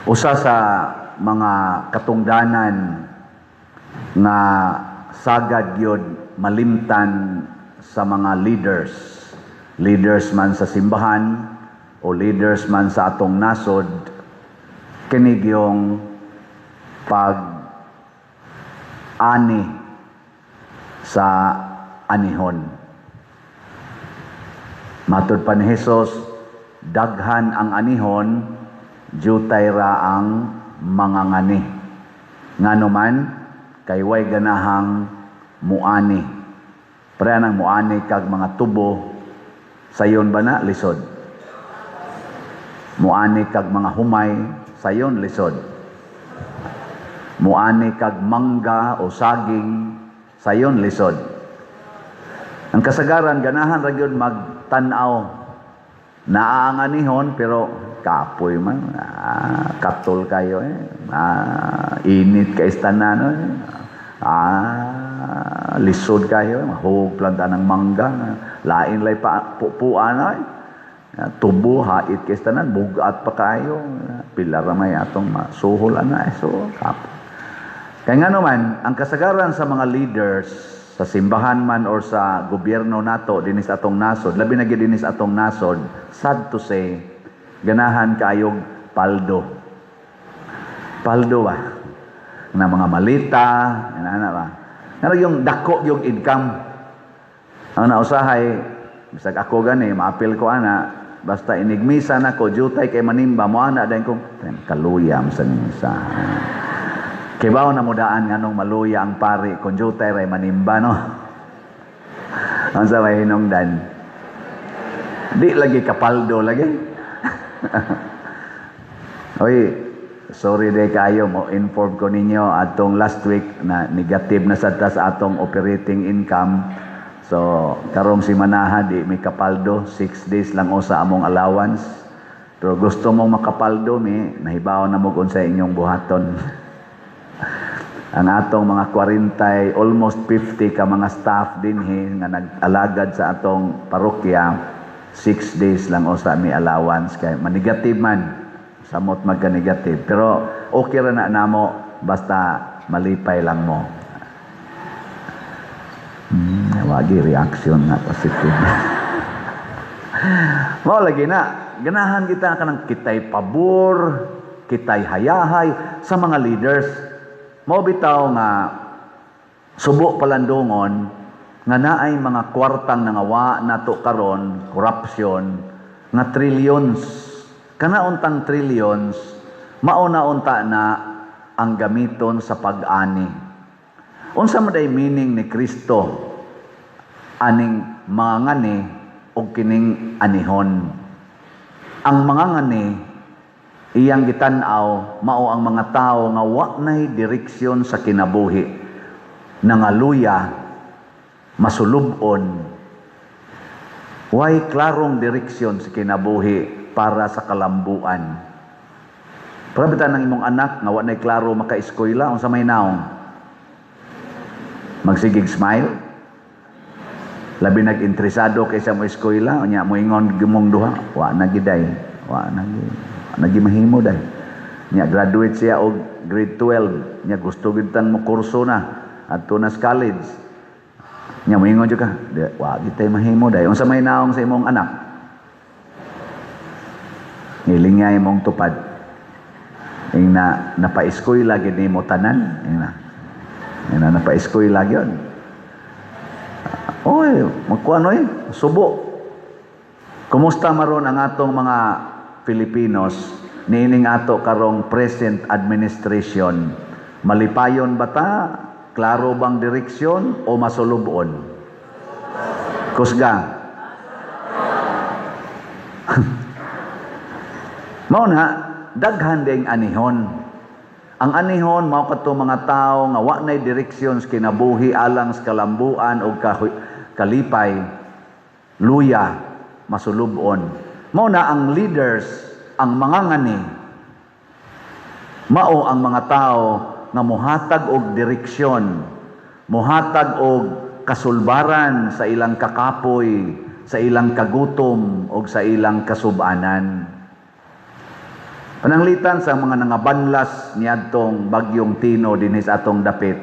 Usa sa mga katungdanan nga sagad yun malimtan sa mga leaders man sa simbahan o leaders man sa atong nasod, kinig yung pag-ani sa anihon. Matud pa ni Jesus, daghan ang anihon, jutay ra ang mga ngani. Ngano man, kay way ganahang muani. Pre nang muani kag mga tubo, sayon ba na lisod? Muani kag mga humay, sayon lisod. Muani kag mangga o saging, sayon lisod. Ang kasagaran, ganahan ra gyud magtan-aw. Naaanganihon pero kapoy man, katol kayo init ka istanan, lisod kayo, mahug planta ng mangga, lain lay pa pupuan tubo hait ka istanan, bugat pa kayo, pilar may atong masuhol so kapoy. Kaya nga naman, ang kasagaran sa mga leaders sa simbahan man or sa gobyerno nato dinis atong nasod, labi na gid dinis atong nasod, sad to say, ganahan kaayog paldo ba na mga malita ana ba nga yung dako yung income ang nausahay bisag ako gani maapil ko ana basta inigmisa na ko jutay kay manimba mo ana dayon ko kaluyam sa misa. Kay bawo na mudaan nganong maluya ang pari kun jutay ray manimba no. Ang sa may hinungdan. Di lagi kapaldo lagi. Oy, sorry day kayo mo inform ko ninyo atong last week na negative na sa atong operating income. So karong si manaha di may kapaldo, 6 days lang usa among allowance. Pero gusto mong makapaldo mi, nahibaw na mo sa inyong buhaton. Ang atong mga 40, almost 50 ka mga staff dinhi nga nag-alagad sa atong parokya, 6 days lang usa mi allowance kay manigative man, samot magka-negative. Pero okay ra na namo basta malipay lang mo. Wagi reaction na positive. Mao lagi na ganahan kita kanang kitay pabor, kitay hayahay sa mga leaders. Mao bitaw nga subo palandungon nga naay mga kwartang nangawa nato karon, corruption nga trillions. Kana untang trillions mauna-unta na ang gamiton sa pag-ani. Unsa man day meaning ni Kristo aning mga ngani o kining anihon? Ang mga ngani iyang gitan-aw mao ang mga tawo nga wa nay direksyon sa kinabuhi, nangaluya, masulubon, way klarong direksyon sa kinabuhi para sa kalambuan. Prabitan ng imong anak nga wa nay klaro maka-eskwela unsa may naong magsigig smile, labi nag-interesado kaysa mo eskwela unya mo ingon gimong duha wa na giday, wa na nagimahimo dahil niya graduate siya og grade 12 niya gusto gid tan mo kurso na adto na college niya moingon jud ka wa gitay mahimo dahil unsa may naong sa imong anak nilingay mong tupad ing na napa-eskwela gid nimo tanan ing na napa-eskwela gyud oy magkuan subo. Kumusta maron ang atong mga Filipinos niining ato karong present administration? Malipayon ba ta? Klaro bang direksyon o masulubon? Kusga. Mao na daghan ding anihon. Ang anihon mao kadto mga tawo nga wa nay direksyon sa kinabuhi alang sa kalambuan o kalipay, luya, masulubon. Mao na ang leaders, ang mga ngani, mao ang mga tao nga mohatag og direksyon, mohatag og kasulbaran sa ilang kakapoy, sa ilang kagutom o sa ilang kasub-anan. Pananglitan sa mga nangabanlas niadtong bagyong Tino dinhi sa atong dapit.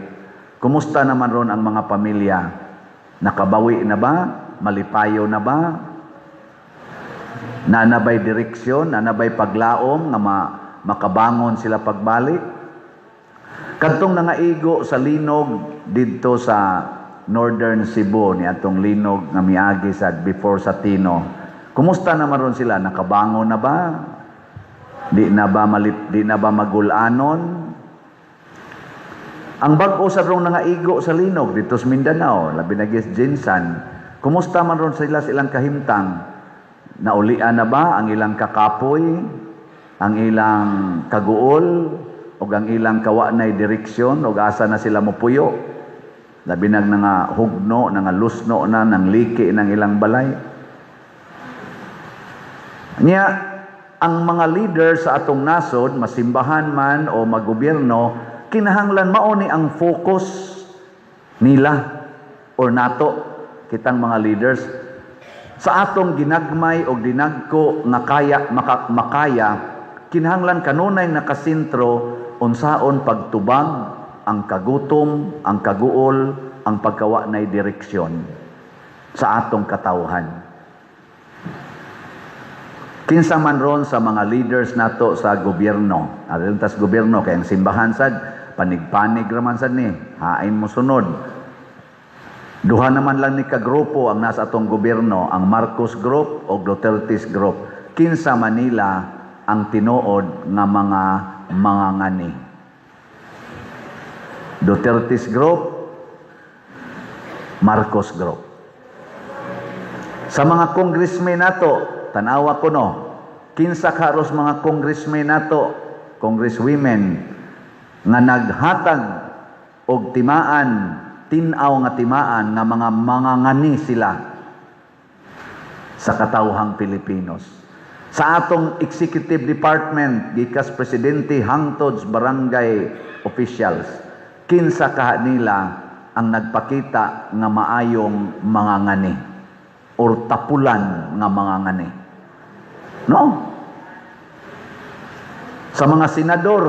Kumusta naman ron ang mga pamilya? Nakabawi na ba? Malipayo na ba? Nanabay direksyon, nanabay paglaom nga makabangon sila pagbalik? Kadtong nangaigo sa linog didto sa Northern Cebu ni atong linog nga miagi sad before sa Tino. Kumusta naman ron sila? Nakabangon na ba? Di na ba magulanon? Ang bag-o sa rong nangaigo sa linog dito sa Mindanao, labi na gis Jinsan. Kumusta man ron sila silang kahimtang? Naulian na ba ang ilang kakapoy, ang ilang kaguol, o ang ilang kawanay direksyon, o asa na sila mopuyo? Labi nag nga hugno, nga lusno na, nang liki ng ilang balay. Niya, ang mga leader sa atong nasod, masimbahan man o maggobyerno, kinahanglan mauni ang focus nila or nato, kitang mga leaders, sa atong ginagmay o dinagko nga makaya, kinahanglan kanunay nakasintro unsaon pagtubag ang kagutom, ang kaguol, ang pagkawa na direksyon sa atong katawhan. Kinsa man ron sa mga leaders nato sa gobyerno, alintas gobyerno kay ang simbahan sad panig-panig raman sad ni, hain mo sunod. Duha naman lang ni kagrupo ang nasa atong gobyerno, ang Marcos Group o Duterte's Group. Kinsa Manila ang tinuod nga mga ngani. Duterte's Group, Marcos Group. Sa mga congressmen nato, tanawa ko no, kinsa karos mga congressmen nato, congresswomen, nga naghatag og timaan, tinaw nga timaan nga mga ngani sila sa katawhang Pilipinos. Sa atong executive department, gikas presidente hangtod sa barangay officials, kinsa kaha nila ang nagpakita nga maayong mga ngani or tapulan nga mga ngani. No? Sa mga senador,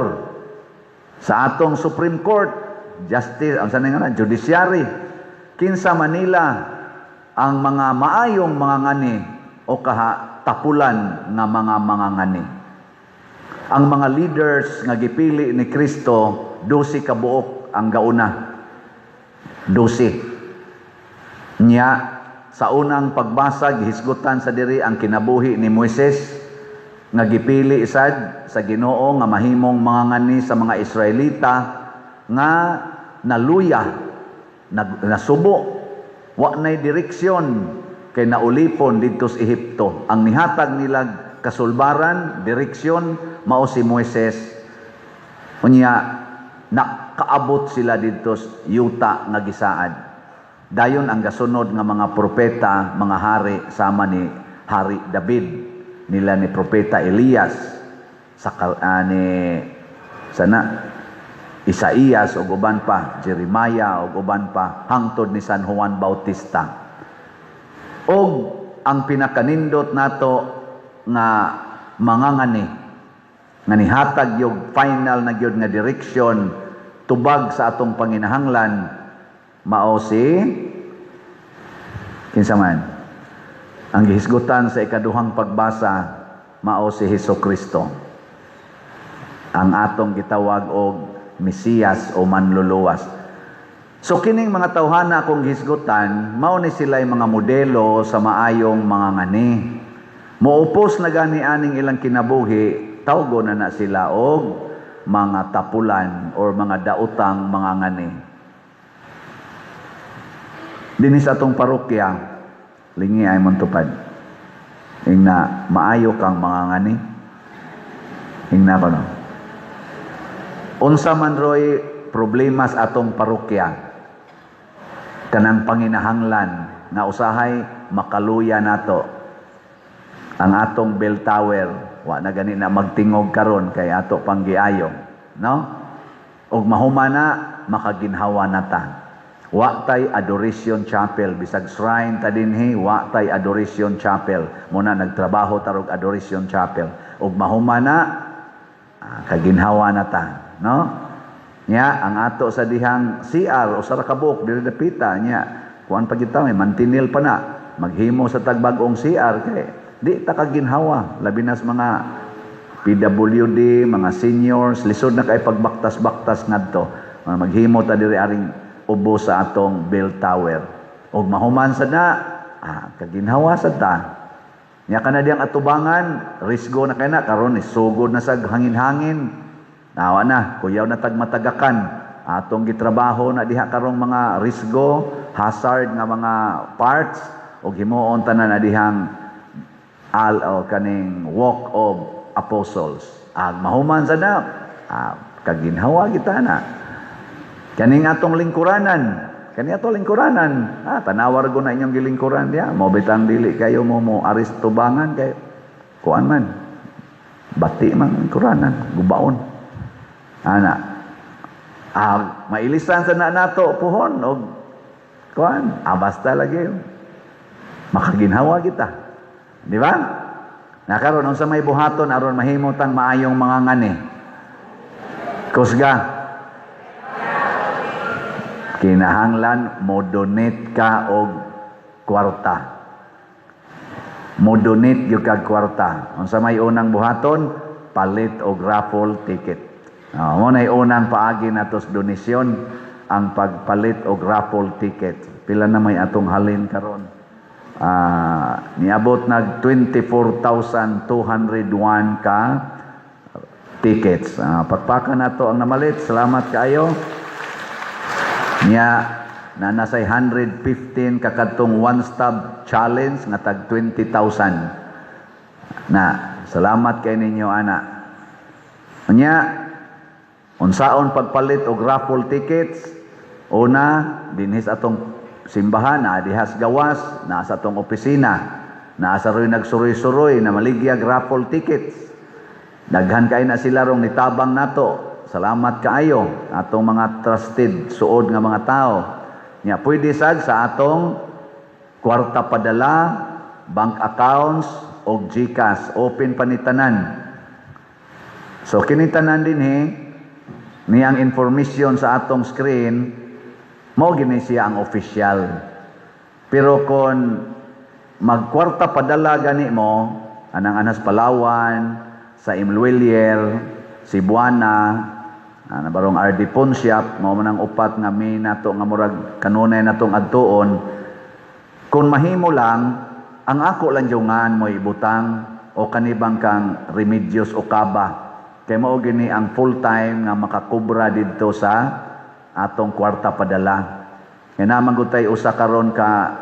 sa atong Supreme Court, Justice, ang sanay nga Judiciary, kinsa Manila ang mga maayong mga ngani o kaha tapulan nga mga ngani. Ang mga leaders nga gipili ni Kristo, 12 ka buok ang gauna. 12. Nya sa unang pagbasa gihisgutan sa diri ang kinabuhi ni Moises nga gipili sad sa Ginoo nga mahimong mga ngani sa mga Israelita nga naluya, nasubo, wa nay direksyon kay naulipon didto sa Ehipto. Ang nihatag nila kasulbaran, direksyon mao si Moises. Unya nakaabot sila didto sa yuta nga gisaad. Dayon ang gasunod nga mga propeta, mga hari sama ni Hari David, nila ni propeta Elias, sa ni Isaías o uban pa, Jeremiah o uban pa, hangtod ni San Juan Bautista. O ang pinakanindot nato nga mga ngani, nga nihatag yung final na gyud nga direksyon tubag sa atong panginahanglan, mao si kinsa man ang gihisgutan sa ikaduhang pagbasa, mao si Hesukristo, ang atong gitawag og Mesiyas o manluluwas. So kining mga tawhana akong hisgutan, mao ni sila mga modelo sa maayong mga ngani. Moupos na gani aning ilang kinabuhi, tawgo na sila og mga tapulan or mga daotang mga ngani. Dinis atong parokya, lingi ay montupad. Ingna maayo kang mga ngani. Ingna ko no. Unsa man roy problema sa atong parokya, kanang panginahanglan nga usahay makaluya nato ang atong bell tower, wa na gani na magtingog karon kay ato pang giayong, no? Og mahumana makaginhawa nata. Wa tay adoration chapel, bisag shrine ta dinhi, wa tay adoration chapel. Muna nagtrabaho tarog adoration chapel. Og mahumana kaginhawa na ta, no? Nya ang ato sa dihang CR o sa kabuk dili dapita nya kuan pagitaw may mantinil pa na maghimo sa tagbag-ong CR kay di ta kaginhawa labi na sa mga PWD, mga seniors lisod na kay pagbaktas-baktas ngadto. Maghimo ta diri aring ubo sa atong bell tower. Og mahuman sad na kaginhawa sad ta. Nya kana diyang atubangan, risgo na kay na karon isugod na sa hangin-hangin. Nawa na, kuyaw na tagmatagakan. Atong gitrabaho na diha karong mga risgo, hazard nga mga parts og himuon tanan na dihang kaning walk of apostles. Mahuman sad na, kaginhawa kita na. Kaning atong lingkuranan, tanawar ko na inyong gilingkuran diya. Mo bitang dili kayo mo aristubangan kay kuan man. Bati man lingkuranan, gubaon. Mailisan sa nato puhon og kuan, basta lagi makaginhawa kita. Di ba? Nakaroon unsa may buhaton aron mahimutang maayong mga ngani. Kusga. Kinahanglan mo-donate ka og kwarta. Mo-donate gyud kag kwarta. Unsa may unang buhaton, palit og raffle ticket. Mo na unang paagi natos donasyon ang pagpalit og raffle ticket. Pila na may atong halin karon? Niabot nag 24,201 ka tickets. Pagpakan nato ang namalit. Salamat kaayo. Nya na nasay 115 kakadtong one-stop challenge nga tag 20,000. Salamat kay ninyo ana. Nya unsaon pagpalit og raffle tickets? Una, dinhis atong simbahan na dihas gawas na sa atong opisina na sa roy nagsuroy-suroy na maligyag raffle tickets. Daghan kay na sila rong nitabang nato. Salamat kaayo atong mga trusted suod nga mga tao. Nya pwede sad sa atong kwarta padala, bank accounts og GCash, open panitanan. So kinitanan din niyang information sa atong screen, mo gini siya ang official. Pero kung magkwarta padala gani mo, anang Anas Palawan, sa Imluelier, Cebuana, nabarong RD Pawn Shop, mo man ang upat nga may nato nga murag kanunay natong adtuon. Kung mahimo lang, ang ako lang jungan mo ibutang o kanibang kang Remedios o Kaba. Kaya mao gini ang full-time nga makakubra dito sa atong kwarta padala. Kaya naman gutay usa karon ka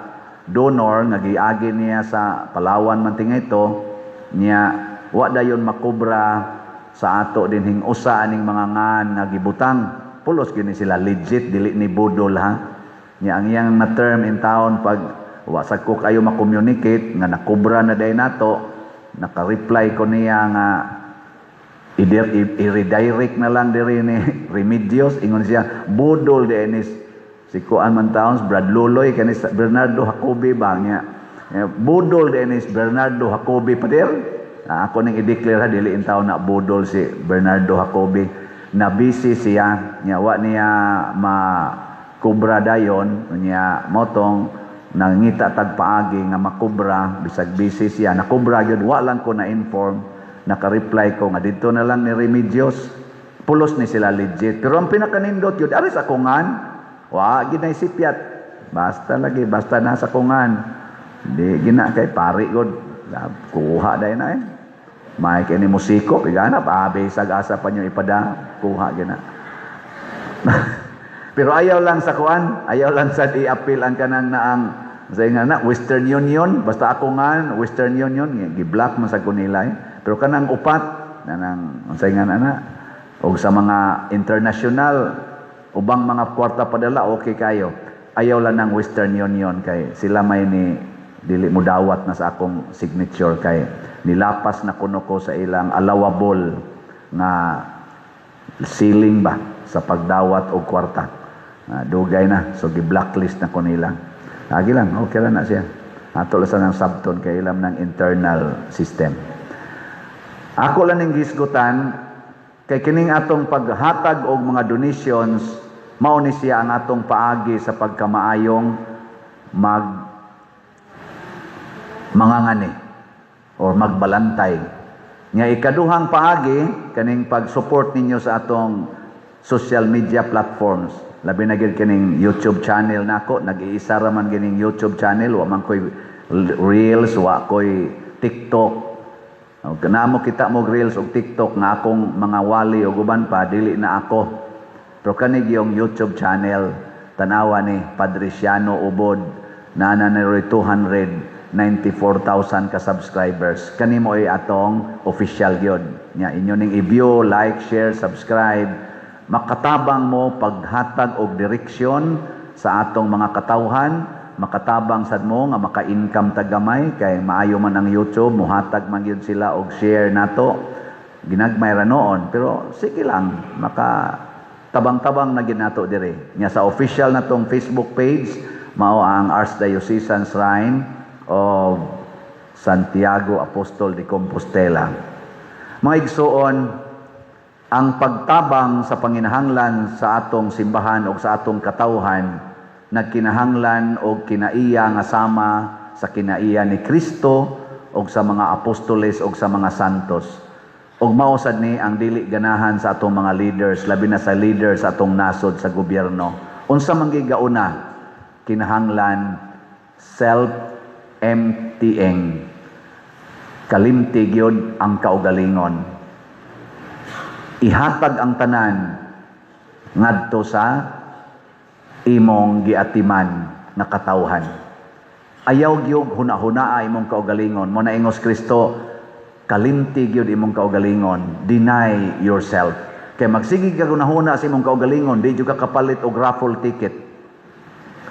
donor nga giagi niya sa Palawan man tingay ito, niya wa dayon makubra sa ato dinhing usa aning mga ngan nga gibutang. Pulos gini sila legit, dili ni budol ha. Niya ang iyang na term in town pag wa sad ko kayo ma-communicate nga nakubra na day nato, naka-reply ko niya nga i-redirect na lang diri ni Remedios, ingon siya budol denis si kuan man taons Brad Luloy kanis Bernardo Jacobi ba niya budol denis Bernardo Jacobi pader. Ako ning i-declare dili in taon na budol si Bernardo Jacobi, na busy siya nya wa niya makubra dayon niya motong nangita tagpaagi nga makubra bisag busy siya nakubra gyud wa lang ko na inform. Naka-reply ko nga dito na lang ni Remedios, pulos ni sila legit. Pero ang pinakanindot yun, aris ako ngan, wa ginay sipyat, basta nasa kungan. Di gina kay pari god, kuha day na may kini musiko, kaya abe sag-asa pa nyo ipada, kuha gina. Pero ayaw lang sa kuan, ayaw lang sa i-appeal ang kanang naang say nga na Western Union, basta ako ngan Western Union, gi-block man sa kunilay. Pero kanang upat nanang unsay nga ana og sa mga international ubang mga kwarta padala okay kayo. Ayaw lang ng Western Union kay sila may ni dili mo dawat na sa akong signature kay nilapas na kuno ko sa ilang allowable nga ceiling ba sa pagdawat og kwarta. Dugay na so gi-blacklist na ko nila. Lagi lang okay lang na siya. Ato lang sa ng subton kay ilam ng internal system. Ako lang ng gisgutan Kay kining atong paghatag og mga donations, mao ni siya ang atong paagi sa pagkamaayong mangangani or magbalantay. Nga ikaduhang paagi kaning pag-support ninyo sa atong social media platforms. Labi na gid kining YouTube channel nako, nag-iisa ra man kining YouTube channel, wa man koy Reels, wa koy TikTok. Kanamo kita mo Reels o TikTok nga akong mga wali o guban pa, dili na ako. Pero kanig yung YouTube channel, tanawa ni Padre Siano Ubod, na nanay 294,000 ka subscribers. Kani mo ay atong official yun. Nya, inyo ning i-view, like, share, subscribe. Makatabang mo paghatag og direksyon sa atong mga katawhan, makatabang sad mo nga maka-income tagamay kay maayo man ang YouTube, muhatag man gyud sila og share nato. Ginagmay ra noon, pero sige lang, maka tabang-tabang na gyud nato dire. Nya sa official natong Facebook page mao ang Archdiocesan Shrine of Santiago Apostol de Compostela. Mga igsoon, ang pagtabang sa panginahanglan sa atong simbahan o sa atong katawhan nagkinahanglan og kinaiya nga sama sa kinaiya ni Kristo og sa mga apostoles og sa mga santos. Og mausad ni ang dili ganahan sa atong mga leaders, labi na sa leaders sa atong nasod sa gobyerno. Unsa man gigauna, kinahanglan self-emptying. Kalimtig yun ang kaugalingon. Ihatag ang tanan ngadto sa imong giatiman na katawhan. Ayaw gyud huna-hunaa imong kaugalingon. Mo na ingos Kristo, kalimtig gyud imong kaugalingon. Deny yourself. Kay magsigi ka hunahuna sa imong kaugalingon, di gyud ka kapalit og raffle ticket.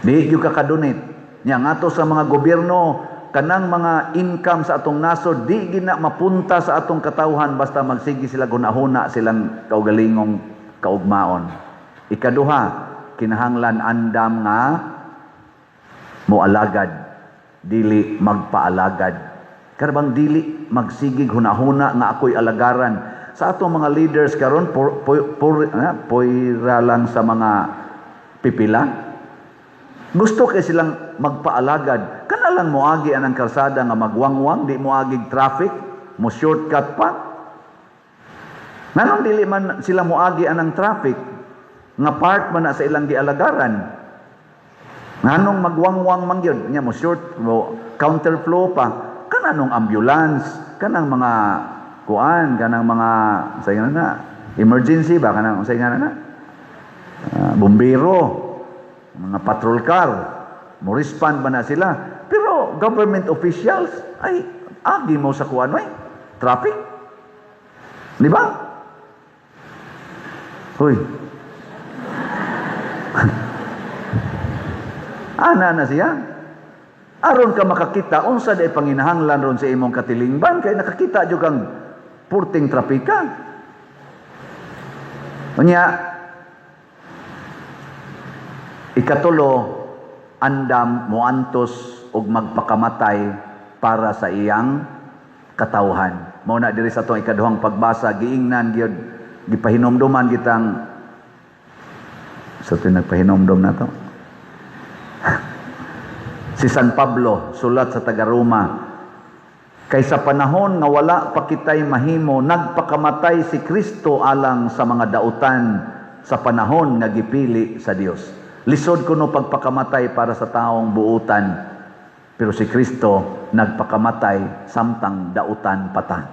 Di gyud ka kadonate. Nya ngadto sa mga gobyerno, kanang mga income sa atong nasod di gina mapunta sa atong katawhan basta magsigi sila hunahuna silang kaugalingong kaugmaon. Ikaduha, kinahanglan andam nga moalagad, dili magpaalagad. Karabang dili magsigig hunahuna nga ako'y alagaran. Sa atong mga leaders karon poira lang sa mga pipila. Gusto kay silang magpaalagad. Kana lang moagi anang kalsada nga magwangwang, di moagig traffic, mo shortcut pa. Nanong dili man sila moagi anang traffic, nga part man na sa ilang gialagaran. Nganong magwangwang man gyud nya mo short mo counterflow pa kananong ambulance, kanang mga kuan, kanang mga say na emergency ba kanang say na bombero, mga patrol car, mo respond ba na sila. Pero government officials ay agi mo sa kuan way traffic. Di ba? Hoy. Ana na siya. Aron ka makakita unsa day panginahanglan ron sa imong katilingban kay nakakita jud kang purting trapika. Unya ikatulo, andam moantos og magpakamatay para sa iyang katawhan. Mao na diri sa atong ikaduhang pagbasa giingnan gyud gipahinomdoman kitang sa nagpahinomdom na to. Si San Pablo, sulat sa taga-Roma, kay sa panahon nga wala pa kitay mahimo, nagpakamatay si Kristo alang sa mga dautan sa panahon nga gipili sa Dios. Lisod kuno pagpakamatay para sa taong buutan, pero si Kristo nagpakamatay samtang dautan pata.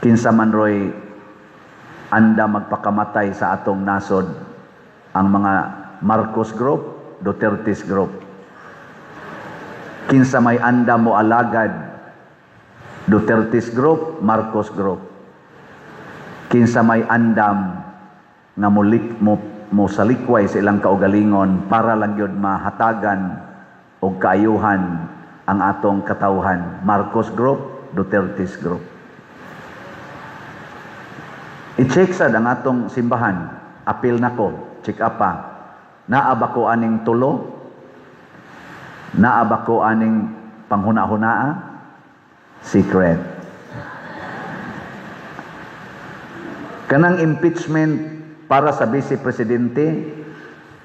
Kinsa man roy anda magpakamatay sa atong nasod, ang mga Marcos Group, Duterte's Group. Kinsa may anda mo alagad, Duterte's Group, Marcos Group. Kinsa may andam nga mo salikway sa ilang kaugalingon para lang yun mahatagan o kaayuhan ang atong katawhan, Marcos Group, Duterte's Group. I-check sad ang atong simbahan, apil nako. Check up pa. Naaba ko aning tulo? Naaba ko aning panghuna-hunaa? Secret. Kanang impeachment para sa Vice Presidente,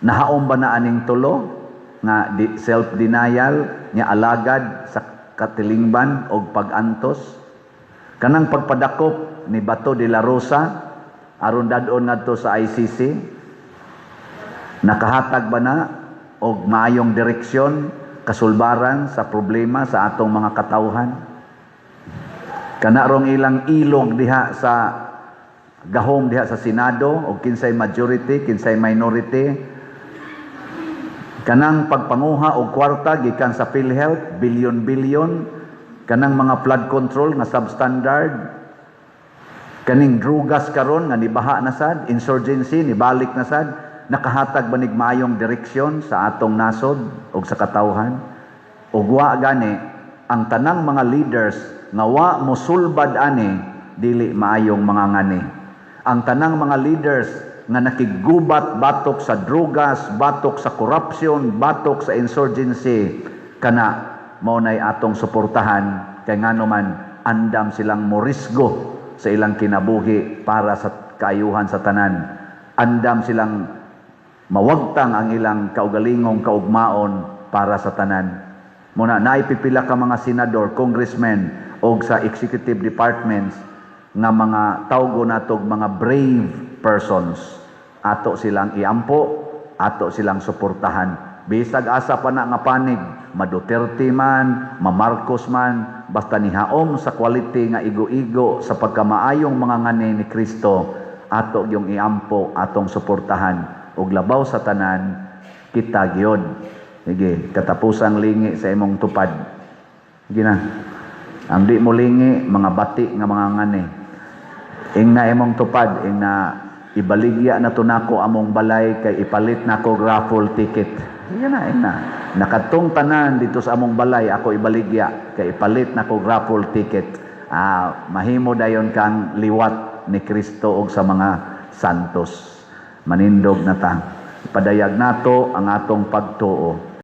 nahaom ba na aning tulo nga self-denial nga alagad sa katilingban o pag-antos? Kanang pagpadakop ni Bato de la Rosa aron dadon ngadto sa ICC, nakahatag ba na og maayong direksyon, kasulbaran sa problema sa atong mga katawhan? Kanarong ilang ilog diha sa gahom diha sa Senado o kinsay majority, kinsay minority, kanang pagpanguha og kwarta gikan sa PhilHealth, bilyon-bilyon, kanang mga flood control nga substandard, kaning drugas karon nga nibaha na sad, insurgency nibalik na sad, nakahatag banig maayong direksyon sa atong nasod o sa katawhan? Ug wa gani ang tanang mga leaders nga wa mosulbad ani dili maayong mga ngani. Ang tanang mga leaders nga nakigubat batok sa drugas, batok sa corruption, batok sa insurgency, kana mao nay atong suportahan kay ngano man andam silang morisgo sa ilang kinabuhi para sa kaayuhan sa tanan. Andam silang mawagtang ang ilang kaugalingong kaugmaon para sa tanan. Muna naipipila ka mga senador, congressmen o sa executive departments nga mga tawgo natog mga brave persons. Ato silang iampo, ato silang suportahan. Bisag asa pa na nga panig, ma-Duterte man, ma-Marcos man, basta nihaom sa quality nga igo-igo sa pagkamaayong mga ngani ni Kristo, ato yung iampo, atong suportahan. Ug labaw sa tanan, kita gyud. Sige, katapusang lingi sa imong tupad. Sige na. Ang di mo lingi, mga bati nga mga ngani. Ing na imong tupad, ing na ibaligya na to nako among balay kay ipalit nako raffle ticket. Yan na, ing na. Nakatong tanan dito sa among balay, ako ibaligya kay ipalit nako raffle ticket. Mahimo dayon kang liwat ni Kristo og sa mga santos. Manindog na ta. Ipadayag nato ang atong pagtuo.